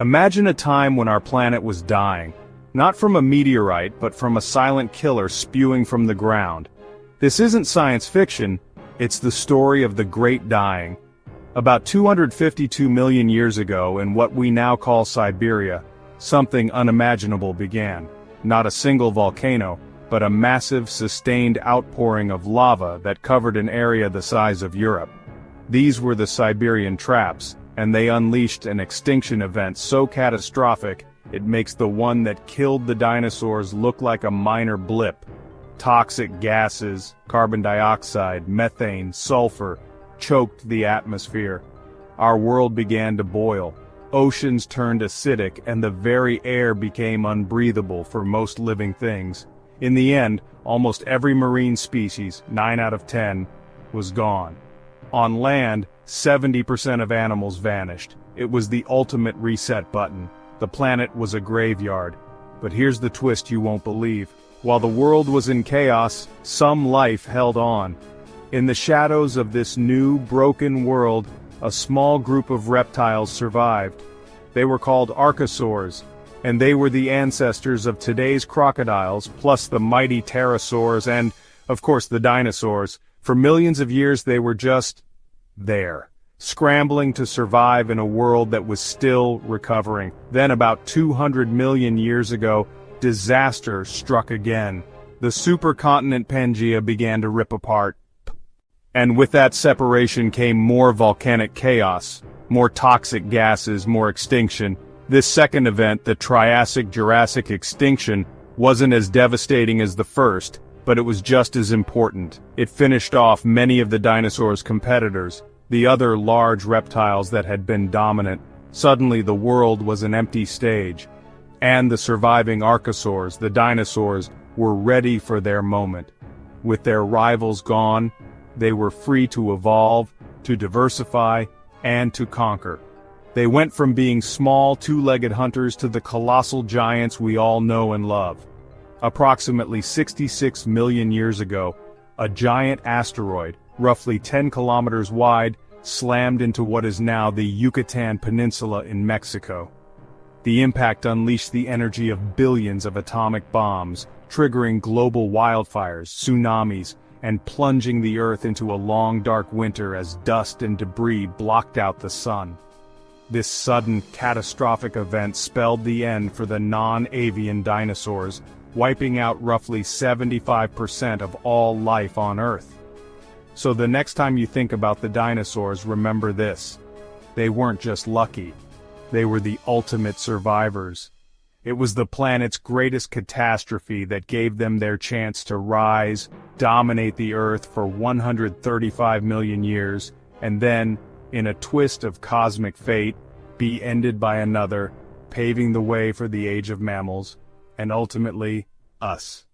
Imagine a time when our planet was dying. Not from a meteorite, but from a silent killer spewing from the ground. This isn't science fiction, it's the story of the Great Dying. About 252 million years ago, in what we now call Siberia, something unimaginable began. Not a single volcano, but a massive, sustained outpouring of lava that covered an area the size of Europe. These were the Siberian Traps, and they unleashed an extinction event so catastrophic, it makes the one that killed the dinosaurs look like a minor blip. Toxic gases, carbon dioxide, methane, sulfur, choked the atmosphere. Our world began to boil. Oceans turned acidic, and the very air became unbreathable for most living things. In the end, almost every marine species, 9 out of 10, was gone. On land, 70% of animals vanished. It was the ultimate reset button. The planet was a graveyard. But here's the twist you won't believe. While the world was in chaos, some life held on. In the shadows of this new, broken world, a small group of reptiles survived. They were called archosaurs, and they were the ancestors of today's crocodiles, plus the mighty pterosaurs and, of course, the dinosaurs. For millions of years they were just there, scrambling to survive in a world that was still recovering. Then about 200 million years ago, disaster struck again. The supercontinent Pangaea began to rip apart. And with that separation came more volcanic chaos, more toxic gases, more extinction. This second event, the Triassic-Jurassic extinction, wasn't as devastating as the first, but it was just as important. It finished off many of the dinosaurs' competitors, the other large reptiles that had been dominant. Suddenly the world was an empty stage. And the surviving archosaurs, the dinosaurs, were ready for their moment. With their rivals gone, they were free to evolve, to diversify, and to conquer. They went from being small, two-legged hunters to the colossal giants we all know and love. Approximately 66 million years ago, a giant asteroid, roughly 10 kilometers wide, slammed into what is now the Yucatan Peninsula in Mexico. The impact unleashed the energy of billions of atomic bombs, triggering global wildfires, tsunamis, and plunging the Earth into a long dark winter as dust and debris blocked out the sun. This sudden, catastrophic event spelled the end for the non-avian dinosaurs, wiping out roughly 75% of all life on Earth. So the next time you think about the dinosaurs, remember this. They weren't just lucky. They were the ultimate survivors. It was the planet's greatest catastrophe that gave them their chance to rise, dominate the Earth for 135 million years, and then, in a twist of cosmic fate, be ended by another, paving the way for the age of mammals, and ultimately, us.